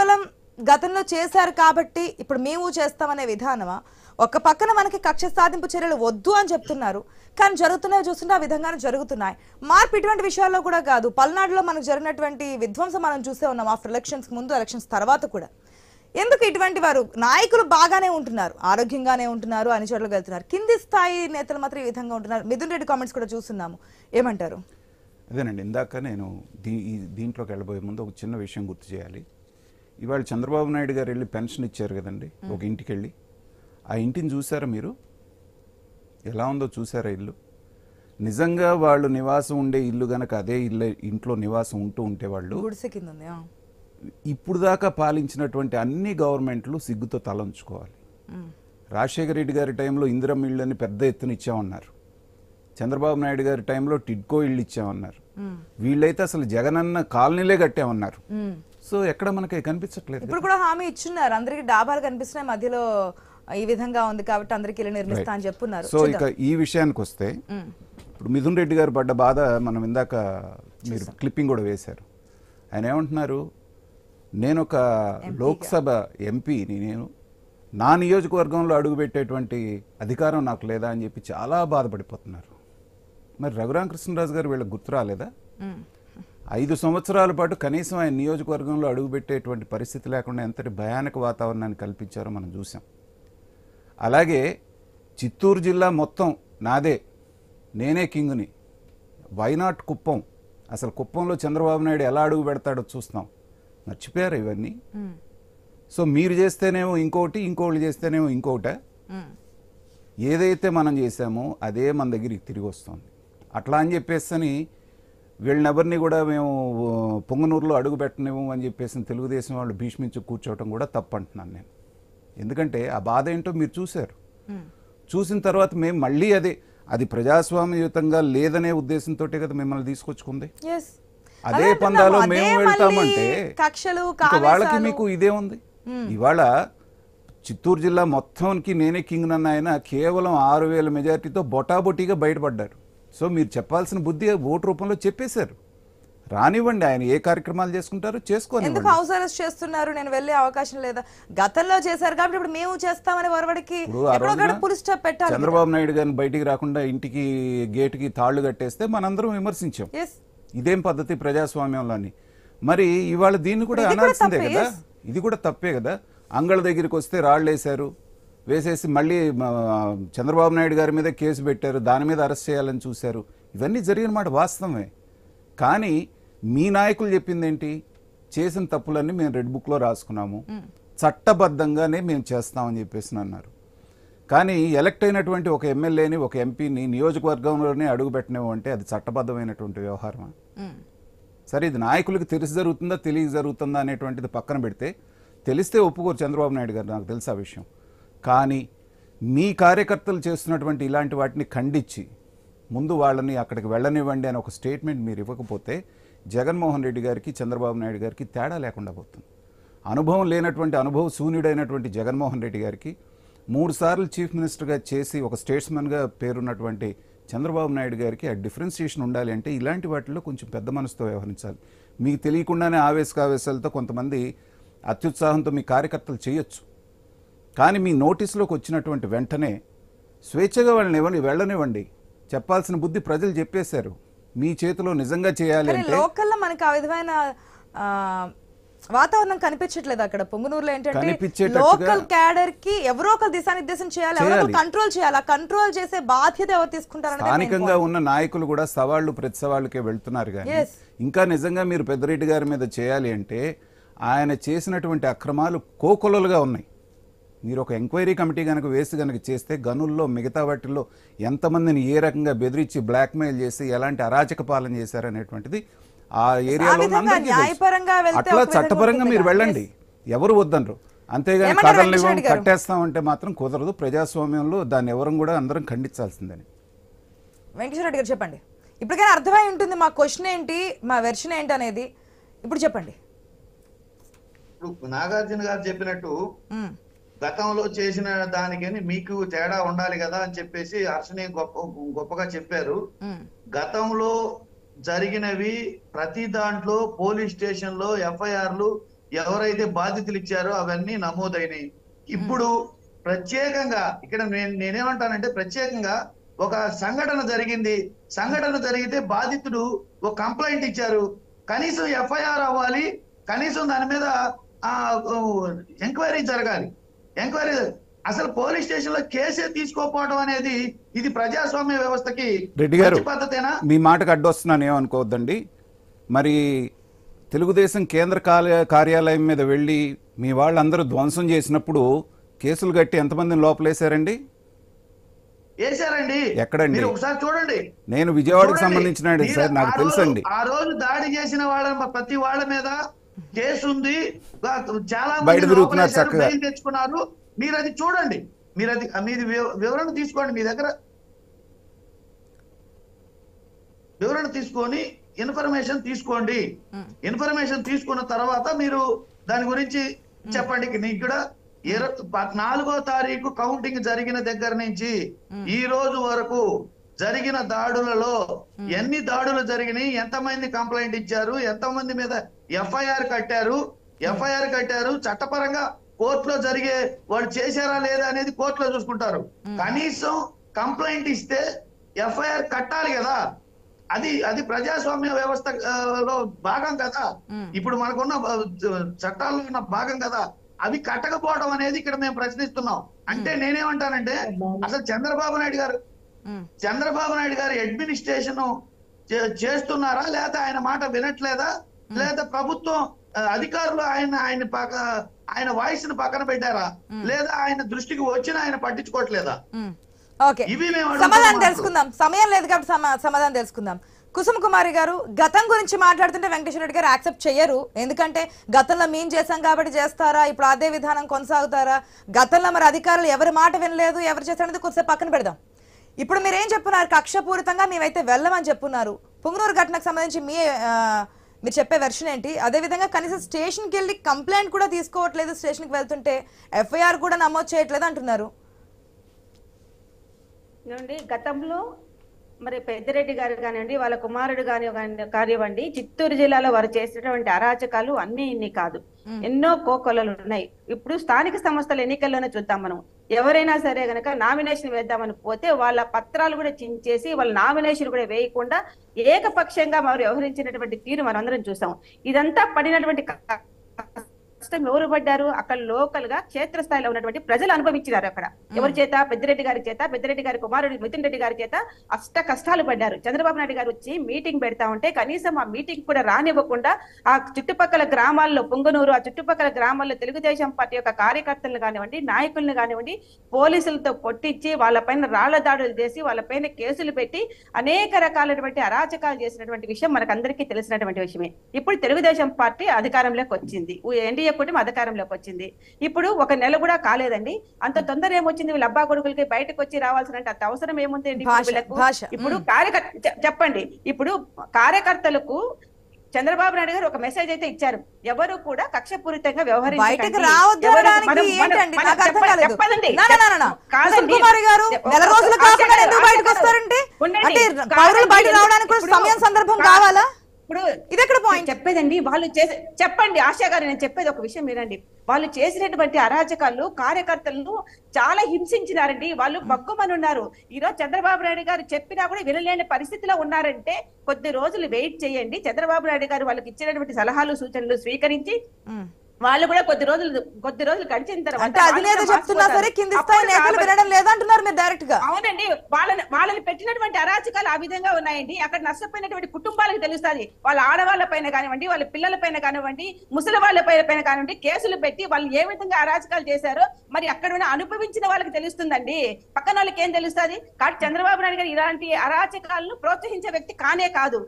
కేవలం గతంలో చేశారు కాబట్టి ఇప్పుడు మేము చేస్తామనే విధానమా? ఒక పక్కన మనకి కక్ష సాధింపు చర్యలు వద్దు అని చెప్తున్నారు, కానీ జరుగుతున్నవి చూస్తుంటే ఆ విధంగానే జరుగుతున్నాయి. మార్పు ఇటువంటి విషయాల్లో కూడా కాదు, పల్నాడులో మనకు జరిగినటువంటి విధ్వంసం మనం చూసే ఉన్నాం. ఆఫ్టర్ ఎలక్షన్స్ ముందు, ఎలక్షన్స్ తర్వాత కూడా ఎందుకు ఇటువంటి వారు నాయకులు బాగానే ఉంటున్నారు, ఆరోగ్యంగానే ఉంటున్నారు, అన్ని చోట్లకి వెళ్తున్నారు, కింది స్థాయి నేతలు మాత్రం ఈ విధంగా ఉంటున్నారు. మిథున్ రెడ్డి కామెంట్స్ కూడా చూస్తున్నాము, ఏమంటారు? అదేనండి, ఇందాక నేను దీంట్లోకి వెళ్ళబోయే ముందు ఒక చిన్న విషయం గుర్తు చేయాలి. ఇవాళ చంద్రబాబు నాయుడు గారు వెళ్ళి పెన్షన్ ఇచ్చారు కదండి ఒక ఇంటికి వెళ్ళి. ఆ ఇంటిని చూసారా మీరు? ఎలా ఉందో చూసారా ఇల్లు? నిజంగా వాళ్ళు నివాసం ఉండే ఇల్లు గనక అదే ఇంట్లో నివాసం ఉంటే వాళ్ళు గుడిసె కింద ఉంది. ఇప్పుడు దాకా పాలించినటువంటి అన్ని గవర్నమెంట్లు సిగ్గుతో తలంచుకోవాలి. రాజశేఖర రెడ్డి గారి టైంలో ఇందిరమ్మ ఇళ్ళని పెద్ద ఎత్తున ఇచ్చామన్నారు. చంద్రబాబు నాయుడు గారి టైంలో టిడ్కో ఇళ్ళు ఇచ్చామన్నారు. వీళ్ళైతే అసలు జగనన్న కాలనీలే కట్టామన్నారు. సో ఎక్కడ మనకి కనిపించట్లేదు. ఇప్పుడు కూడా హామీ ఇచ్చున్నారు, అందరికి డాబాలు కనిపిస్తున్నాయి, మధ్యలో ఈ విధంగా ఉంది కాబట్టి అందరికి ఇల్లు నిర్మిస్తా అని చెప్పున్నారు. సో ఇక ఈ విషయానికి వస్తే, ఇప్పుడు మిథున్ రెడ్డి గారు పడ్డ బాధ మనం ఇందాక మీరు క్లిప్పింగ్ కూడా వేశారు. ఆయన ఏమంటున్నారు, నేను ఒక లోక్సభ ఎంపీని, నేను నా నియోజకవర్గంలో అడుగుపెట్టేటువంటి అధికారం నాకు లేదా అని చెప్పి చాలా బాధపడిపోతున్నారు. మరి రఘురామకృష్ణరాజు గారు వీళ్ళకి గుర్తు రాలేదా? 5 సంవత్సరాల పాటు కనీసం ఆయన నియోజకవర్గంలో అడుగుపెట్టేటువంటి పరిస్థితి లేకుండా ఎంతటి భయానక వాతావరణాన్ని కల్పించారో మనం చూసాం. అలాగే చిత్తూరు జిల్లా మొత్తం నాదే, నేనే కింగ్ని, వైనాట్ కుప్పం, అసలు కుప్పంలో చంద్రబాబు నాయుడు ఎలా అడుగు పెడతాడో చూస్తాం. మర్చిపోయారు ఇవన్నీ. సో మీరు చేస్తేనేమో ఇంకోటి, ఇంకోళ్ళు చేస్తేనేమో ఇంకోట. ఏదైతే మనం చేసామో అదే మన దగ్గరికి తిరిగి వస్తుంది. అట్లా అని చెప్పేసి వీళ్ళనెవరిని కూడా మేము పొంగనూరులో అడుగు పెట్టనేమో అని చెప్పేసి తెలుగుదేశం వాళ్ళు భీష్మించి కూర్చోవటం కూడా తప్పంటున్నాను నేను. ఎందుకంటే ఆ బాధ ఏంటో మీరు చూశారు. చూసిన తర్వాత మేము మళ్ళీ అది ప్రజాస్వామ్యయుతంగా లేదనే ఉద్దేశంతో కదా మిమ్మల్ని తీసుకొచ్చుకుంది. అదే పందాలో మేము వెళ్తామంటే వాళ్ళకి మీకు ఇదే ఉంది. ఇవాళ చిత్తూరు జిల్లా మొత్తానికి నేనే కింగ్ నన్న ఆయన కేవలం 6,000 మెజార్టీతో బొటాబొటీగా బయటపడ్డారు. సో మీరు చెప్పాల్సిన బుద్ధి ఓటు రూపంలో చెప్పేశారు. రానివ్వండి, ఆయన ఏ కార్యక్రమాలు చేసుకుంటారో చేసుకోండి. ఎందుకు హౌస్ అరెస్ట్ చేస్తున్నారు? నేను వెళ్ళే అవకాశం లేదా? గతంలో చేశారు కాబట్టి ఇప్పుడు మేము చేస్తామని వరవడికి పెట్టాలి. చంద్రబాబు నాయుడు గారిని బయటికి రాకుండా ఇంటికి గేటుకి తాళ్లు కట్టేస్తే మనందరం విమర్శించాం. ఇదేం పద్ధతి ప్రజాస్వామ్యంలోని? మరి ఇవాళ దీన్ని కూడా అనాల్సిందే కదా, ఇది కూడా తప్పే కదా. అంగళ దగ్గరికి వస్తే రాళ్ళు వేసేసి మళ్ళీ చంద్రబాబు నాయుడు గారి మీద కేసు పెట్టారు, దాని మీద అరెస్ట్ చేయాలని చూశారు. ఇవన్నీ జరిగిన మాట వాస్తవమే. కానీ మీ నాయకులు చెప్పింది ఏంటి? చేసిన తప్పులన్నీ మేము రెడ్ బుక్లో రాసుకున్నాము, చట్టబద్ధంగానే మేము చేస్తామని చెప్పేసి అన్నారు. కానీ ఎలక్ట్ అయినటువంటి ఒక ఎమ్మెల్యేని, ఒక ఎంపీని నియోజకవర్గంలోనే అడుగు పెట్టినేమో అంటే అది చట్టబద్ధమైనటువంటి వ్యవహారమా? సరే, ఇది నాయకులకు తెలిసి జరుగుతుందా తెలియ జరుగుతుందా అనేటువంటిది పక్కన పెడితే, తెలిస్తే ఒప్పుకోరు చంద్రబాబు నాయుడు గారు, నాకు తెలుసు ఆ విషయం. కానీ మీ కార్యకర్తలు చేస్తున్నటువంటి ఇలాంటి వాటిని ఖండించి ముందు వాళ్ళని అక్కడికి వెళ్ళనివ్వండి అని ఒక స్టేట్మెంట్ మీరు ఇవ్వకపోతే జగన్మోహన్ రెడ్డి గారికి, చంద్రబాబు నాయుడు గారికి తేడా లేకుండా పోతుంది. అనుభవం లేనటువంటి, అనుభవ శూన్యుడైనటువంటి జగన్మోహన్ రెడ్డి గారికి 3 సార్లు చీఫ్ మినిస్టర్గా చేసి ఒక స్టేట్స్మెన్గా పేరున్నటువంటి చంద్రబాబు నాయుడు గారికి ఆ డిఫరెన్సియేషన్ ఉండాలి అంటే ఇలాంటి వాటిల్లో కొంచెం పెద్ద మనసుతో వ్యవహరించాలి. మీకు తెలియకుండానే ఆవేశాలతో కొంతమంది అత్యుత్సాహంతో మీ కార్యకర్తలు చేయొచ్చు. కానీ మీ నోటీసులోకి వచ్చినటువంటి వెంటనే స్వేచ్ఛగా వాళ్ళని వెళ్ళనివ్వండి. చెప్పాల్సిన బుద్ధి ప్రజలు చెప్పేశారు. మీ చేతిలో నిజంగా చేయాలి అంటే లోకల్లో మనకి ఆ విధమైన వాతావరణం కనిపించట్లేదు. అక్కడ పొంగునూరులో ఏంటంటే లోకల్ క్యాడర్ కి ఎవరో ఒకరు దిశానిర్దేశం చేయాలి, ఎవరో కంట్రోల్ చేయాలి. ఆ కంట్రోల్ చేసే బాధ్యత ఎవరు తీసుకుంటారు? స్థానికంగా ఉన్న నాయకులు కూడా సవాళ్లు ప్రతి సవాళ్ళకే వెళ్తున్నారు. కానీ ఇంకా నిజంగా మీరు పెద్దిరెడ్డి గారి మీద చేయాలి అంటే ఆయన చేసినటువంటి అక్రమాలు కోకొల్లలుగా ఉన్నాయి. మీరు ఒక ఎంక్వైరీ కమిటీ కనుక చేస్తే గనుల్లో మిగతా వాటిల్లో ఎంతమందిని ఏ రకంగా బెదిరించి బ్లాక్మెయిల్ చేసి ఎలాంటి అరాచక పాలన చేశారనేటువంటిది ఆ ఏరియాలో అట్లా చట్టపరంగా మీరు వెళ్ళండి, ఎవరు వద్దనరు. అంతేగాని కథలు కట్టేస్తామంటే మాత్రం కుదరదు. ప్రజాస్వామ్యంలో దాన్ని ఎవరు కూడా అందరం ఖండించాల్సిందని. వెంకటేశ్వరరెడ్డి గారు చెప్పండి, ఇప్పటికైనా అర్థమై ఉంటుంది మా క్వశ్చన్ ఏంటి, మా వెర్షన్ ఏంటి అనేది. ఇప్పుడు చెప్పండి. ఇప్పుడు నాగార్జున గారు చెప్పినట్టు గతంలో చేసిన దానికని మీకు తేడా ఉండాలి కదా అని చెప్పేసి హర్షని గొప్పగా చెప్పారు. గతంలో జరిగినవి ప్రతి దాంట్లో పోలీస్ స్టేషన్ లో ఎఫ్ఐఆర్లు ఎవరైతే బాధితులు ఇచ్చారో అవన్నీ నమోదైనాయి. ఇప్పుడు ప్రత్యేకంగా ఇక్కడ నేనేమంటానంటే ప్రత్యేకంగా ఒక సంఘటన జరిగితే బాధితుడు ఒక కంప్లైంట్ ఇచ్చారు, కనీసం ఎఫ్ఐఆర్ అవ్వాలి, కనీసం దాని మీద ఎంక్వైరీ జరగాలి. అసలు పోలీస్ స్టేషన్ లో కేసే తీసుకోకపోవడం అనేది ఇది ప్రజాస్వామ్య వ్యవస్థకి రెడ్డి గారు పద్ధతేనా? మీ మాటకు అడ్డొస్తున్నాను ఏమనుకోవద్దండి. మరి తెలుగుదేశం కేంద్ర కార్యాలయం మీద వెళ్ళి మీ వాళ్ళందరూ ధ్వంసం చేసినప్పుడు కేసులు కట్టి ఎంతమందిని లోపలేశారండి? వేశారండి. ఎక్కడండి? మీరు ఒకసారి చూడండి. నేను విజయవాడకు సంబంధించిన సార్, నాకు తెలుసండి. ఆ రోజు దాడి చేసిన వాళ్ళ ప్రతి వాళ్ళ మీద కేసు ఉంది. చాలా బయట మంది తిరుగుతున్నారు చక్కగా. బెయిల్ తెచ్చుకున్నారు. మీరు అది చూడండి, మీరు అది మీది వివరణ తీసుకోండి, మీ దగ్గర వివరణ తీసుకొని ఇన్ఫర్మేషన్ తీసుకోండి. ఇన్ఫర్మేషన్ తీసుకున్న తర్వాత మీరు దాని గురించి చెప్పండి. నీకు కూడా 4వ తారీఖు కౌంటింగ్ జరిగిన దగ్గర నుంచి ఈ రోజు వరకు జరిగిన దాడులలో ఎన్ని దాడులు జరిగినాయి, ఎంతమంది కంప్లైంట్ ఇచ్చారు, ఎంతమంది మీద ఎఫ్ఐఆర్ కట్టారు, చట్టపరంగా కోర్టులో జరిగే వాళ్ళు చేశారా లేదా అనేది కోర్టులో చూసుకుంటారు. కనీసం కంప్లైంట్ ఇస్తే ఎఫ్ఐఆర్ కట్టాలి కదా. అది ప్రజాస్వామ్య వ్యవస్థలో భాగం కదా. ఇప్పుడు మనకున్న చట్టాల్లో ఉన్న భాగం కదా. అవి కట్టకపోవడం అనేది ఇక్కడ మేము ప్రశ్నిస్తున్నాం. అంటే నేనేమంటానంటే అసలు చంద్రబాబు నాయుడు గారు అడ్మినిస్ట్రేషన్ చేస్తున్నారా, లేదా ఆయన మాట వినట్లేదా, లేదా ప్రభుత్వం అధికారులు ఆయన వాయిస్ ను పక్కన పెట్టారా, లేదా ఆయన దృష్టికి వచ్చిన ఆయన పట్టించుకోవట్లేదా? ఇవి సమాధానం తెలుసుకుందాం. సమయం లేదు కాబట్టి సమాధానం తెలుసుకుందాం. కుసుమ కుమారి గారు, గతం గురించి మాట్లాడుతుంటే వెంకటేశ్వర రెడ్డి గారు యాక్సెప్ట్ చేయరు. ఎందుకంటే గతంలో మేము చేశాం కాబట్టి చేస్తారా, ఇప్పుడు అదే విధానం కొనసాగుతారా, గతంలో మరి అధికారులు ఎవరి మాట వినలేదు, ఎవరు చేస్తారనేది కొంచెం పక్కన పెడదాం. ఇప్పుడు మీరు ఏం చెప్పున్నారు? కక్షపూరితంగా మేమైతే వెళ్ళమని చెప్పున్నారు. పుంగనూరు ఘటనకు సంబంధించి మీరు చెప్పే వెర్షన్ ఏంటి? అదేవిధంగా కనీసం స్టేషన్కి వెళ్ళి కంప్లైంట్ కూడా తీసుకోవట్లేదు, స్టేషన్కి వెళ్తుంటే ఎఫ్ఐఆర్ కూడా నమోదు చేయట్లేదు అంటున్నారు. గతంలో మరి పెద్దిరెడ్డి గారు కానివ్వండి, వాళ్ళ కుమారుడు కానివ్వండి, చిత్తూరు జిల్లాలో వారు చేసినటువంటి అరాచకాలు అన్ని ఇన్ని కాదు, ఎన్నో కోకొలలు ఉన్నాయి. ఇప్పుడు స్థానిక సంస్థల ఎన్నికల్లోనే చూద్దాం. మనం ఎవరైనా సరే గనక నామినేషన్ వేద్దామని పోతే వాళ్ళ పత్రాలు కూడా చించేసి వాళ్ళ నామినేషన్ కూడా వేయకుండా ఏకపక్షంగా వారు వ్యవహరించినటువంటి తీరు మనం అందరం చూసాం. ఇదంతా పడినటువంటి కష్టం ఎవరు పడ్డారు? అక్కడ లోకల్ గా క్షేత్రస్థాయిలో ఉన్నటువంటి ప్రజలు అనుభవించారు. అక్కడ ఎవరి చేత? పెద్దిరెడ్డి గారి కుమారుడు మిథున్ రెడ్డి గారి చేత అష్ట కష్టాలు పడ్డారు. చంద్రబాబు నాయుడు గారు వచ్చి మీటింగ్ పెడతా ఉంటే కనీసం ఆ మీటింగ్ కూడా రానివ్వకుండా ఆ చుట్టుపక్కల గ్రామాల్లో, పుంగనూరు ఆ చుట్టుపక్కల గ్రామాల్లో తెలుగుదేశం పార్టీ యొక్క కార్యకర్తలను కానివ్వండి, నాయకులను కానివ్వండి పోలీసులతో కొట్టించి వాళ్ళపైన రాళ్ల దాడులు చేసి వాళ్ళపైన కేసులు పెట్టి అనేక రకాలైనటువంటి అరాచకాలు చేసినటువంటి విషయం మనకందరికీ తెలిసినటువంటి విషయమే. ఇప్పుడు తెలుగుదేశం పార్టీ అధికారంలోకి వచ్చింది, ఎన్డీఏ కూటమి అధికారంలోకి వచ్చింది. ఇప్పుడు 1 నెల కూడా కాలేదండి. అంత తొందర ఏమొచ్చింది? వీళ్ళ అబ్బా కొడుకులకి బయటకు వచ్చి రావాల్సిన అంత అవసరం ఏముంది వీళ్ళకు? ఇప్పుడు చెప్పండి, ఇప్పుడు కార్యకర్తలకు చంద్రబాబు నాయుడు గారు ఒక మెసేజ్ అయితే ఇచ్చారు, ఎవరు కూడా కక్షపూరితంగా వ్యవహరించకండి. ఇప్పుడు ఇది ఎక్కడ పాయింట్ చెప్పేదండి. వాళ్ళు చెప్పండి ఆశా గారు, నేను చెప్పేది ఒక విషయం మీరండి. వాళ్ళు చేసినటువంటి అరాచకాలు కార్యకర్తలను చాలా హింసించినారండి. వాళ్ళు బక్కుమని ఉన్నారు. ఈరోజు చంద్రబాబు నాయుడు గారు చెప్పినా కూడా వినలేని పరిస్థితిలో ఉన్నారంటే కొద్ది రోజులు వెయిట్ చేయండి. చంద్రబాబు నాయుడు గారు వాళ్ళకి ఇచ్చినటువంటి సలహాలు సూచనలు స్వీకరించి వాళ్ళు కూడా కొద్ది రోజులు గడిచిన తర్వాత అవునండి వాళ్ళని పెట్టినటువంటి అరాచకాలు ఆ విధంగా ఉన్నాయండి. అక్కడ నష్టపోయినటువంటి కుటుంబాలకు తెలుస్తుంది. వాళ్ళ ఆడవాళ్ళ పైన కానివ్వండి, వాళ్ళ పిల్లల పైన కానివ్వండి, ముసలి వాళ్ళ పైన కానివ్వండి కేసులు పెట్టి వాళ్ళు ఏ విధంగా అరాచకాలు చేశారో మరి అక్కడ అనుభవించిన వాళ్ళకి తెలుస్తుందండి. పక్కన వాళ్ళకి ఏం తెలుస్తుంది? కాబట్టి చంద్రబాబు నాయుడు గారు ఇలాంటి అరాచకాలను ప్రోత్సహించే వ్యక్తి కానే కాదు.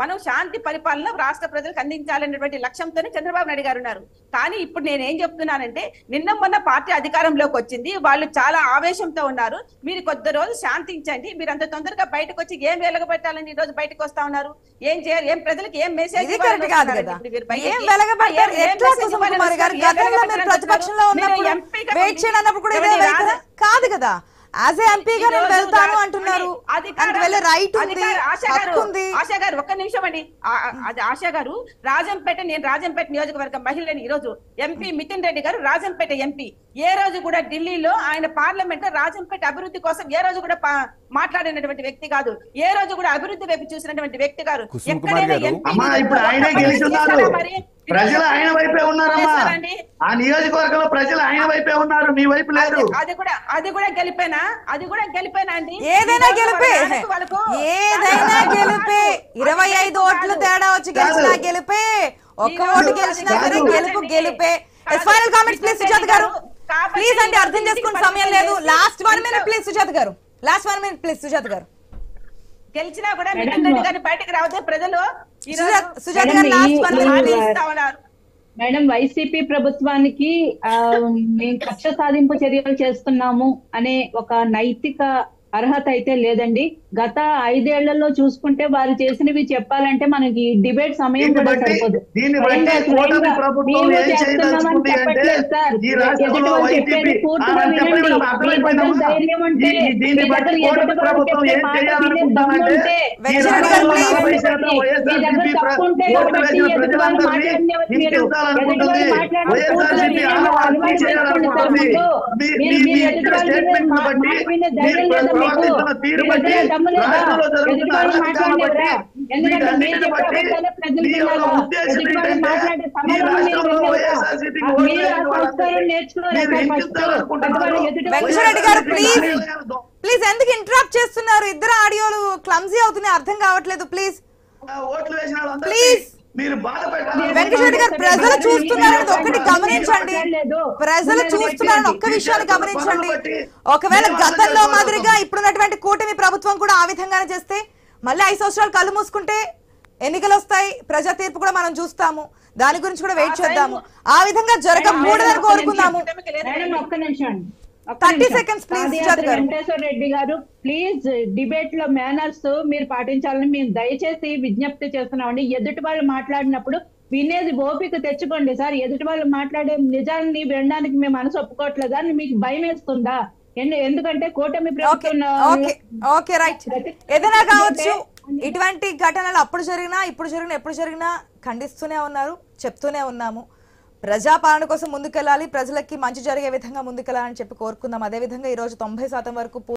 మనం శాంతి పరిపాలన రాష్ట్ర ప్రజలకు అందించాలనేటువంటి లక్ష్యంతోనే చంద్రబాబు నాయుడు గారు ఉన్నారు. కానీ ఇప్పుడు నేనేం చెప్తున్నానంటే నిన్న మొన్న పార్టీ అధికారంలోకి వచ్చింది, వాళ్ళు చాలా ఆవేశంతో ఉన్నారు. మీరు కొద్ది రోజు శాంతించండి. మీరు అంత తొందరగా బయటకు వచ్చి ఏం వెలగబెట్టాలని ఈ రోజు బయటకు వస్తా ఉన్నారు? ఏం చేయాలి? ఏం ప్రజలకు ఏం మెసేజ్ కాదు కదా. యాజ్ ఏ ఎంపీగా నేను వెళ్తాను అంటున్నారు. దానికి వెళ్ళే రైట్ ఉంది, హక్కు ఉంది. ఆశా గారు ఒక్క నిమిషం అండి. అది ఆశా గారు నేను రాజంపేట నియోజకవర్గం మహిళని. ఈ రోజు ఎంపీ మితిన్ రెడ్డి గారు రాజంపేట ఎంపీ. ఏ రోజు కూడా ఢిల్లీలో ఆయన పార్లమెంట్ లో రాజంపేట అభివృద్ధి కోసం ఏ రోజు కూడా మాట్లాడినటువంటి వ్యక్తి కాదు. ఏ రోజు కూడా అభివృద్ధి వైపు చూసినటువంటి వ్యక్తి గారు. ఇప్పుడు ఆయనే గెలుస్తున్నారు, ప్రజలు ఆయన వైపే ఉన్నారమ్మా. ఆ నియోజకవర్గంలో ప్రజలు ఆయన వైపే ఉన్నారు, మీ వైపు లేదు. అది కూడా గెలిపేనా? అది కూడా గెలిపేనా అండి? ఏదైనా గెలిపే, ఏదైనా గెలిపే. 25 ఓట్లు తేడా వచ్చి గెలిచినా గెలిపే, ఒక్క ఓటు గెలిచినా సరే గెలుపు గెలిపే. ఫైనల్ కామెంట్స్ ప్లీజ్ సుజాత గారు. ప్లీజ్ అండి, అర్థం చేసుకునే సమయం లేదు. లాస్ట్ 1 minute ప్లీజ్ సుజాత గారు. లాస్ట్ 1 minute ప్లీజ్ సుజాత గారు. గెలిచినా కూడా మిథున్ రెడ్డి గారిని బయటకు రావద్దే ప్రజలు. సుజాత గారు లాస్ట్ 1 minute. మేడం, వైసీపీ ప్రభుత్వానికి మేము కక్ష సాధింపు చర్యలు చేస్తున్నాము అనే ఒక నైతిక అర్హత అయితే లేదండి. గత 5 ఏళ్లలో చూసుకుంటే వారు చేసినవి చెప్పాలంటే మనకి డిబేట్ సమయం కూడా సరిపోదు. వెంకటరెడ్డి గారు ప్లీజ్ ప్లీజ్ ఎందుకు ఇంటరప్ట్ చేస్తున్నారు? ఇద్దరు ఆడియోలు క్లమ్జీ అవుతున్నాయి, అర్థం కావట్లేదు. ప్లీజ్ ప్లీజ్ వెంకటరెడ్డి గారు, ప్రజలు చూస్తున్నారని ఒక్కటి గమనించండి. ప్రజలు చూస్తున్నారని ఒక్క విషయాన్ని గమనించండి. ఒకవేళ గతంలో మాదిరిగా ఇప్పుడున్నటువంటి కూటమి ప్రభుత్వం కూడా ఆ విధంగానే చేస్తే మళ్ళీ 5 సంవత్సరాలు కళ్ళు మూసుకుంటే ఎన్నికలు వస్తాయి, ప్రజా తీర్పు కూడా మనం చూస్తాము. దాని గురించి కూడా వెయిట్ చేద్దాము. ఆ విధంగా జరగకూడదని కోరుకుందాము. 30 seconds ప్లీజ్. వెంకటేశ్వర రెడ్డి గారు ప్లీజ్, డిబేట్ లో మేనర్స్ మీరు పాటించాలని మేము దయచేసి విజ్ఞప్తి చేస్తున్నామండి. ఎదుటి వాళ్ళు మాట్లాడినప్పుడు వినేది ఓపిక తెచ్చుకోండి సార్. ఎదుటి వాళ్ళు మాట్లాడే నిజాన్ని వినడానికి మేము మనసు ఒప్పుకోవట్లేదు అని మీకు భయం వేస్తుందా? ఎందుకంటే కూటమి ప్రభుత్వం ఓకే రైట్, ఏదైనా కావచ్చు. ఇటువంటి ఘటనలు అప్పుడు జరిగినా ఇప్పుడు జరిగినా ఎప్పుడు జరిగినా ఖండిస్తూనే ఉన్నారు, చెప్తూనే ఉన్నాము. ప్రజాపాలన కోసం ముందుకెళ్ళాలి, ప్రజలకి మంచి జరిగే విధంగా ముందుకెళ్ళాలని చెప్పి కోరుకుందాం. అదేవిధంగా ఈ రోజు 90% వరకు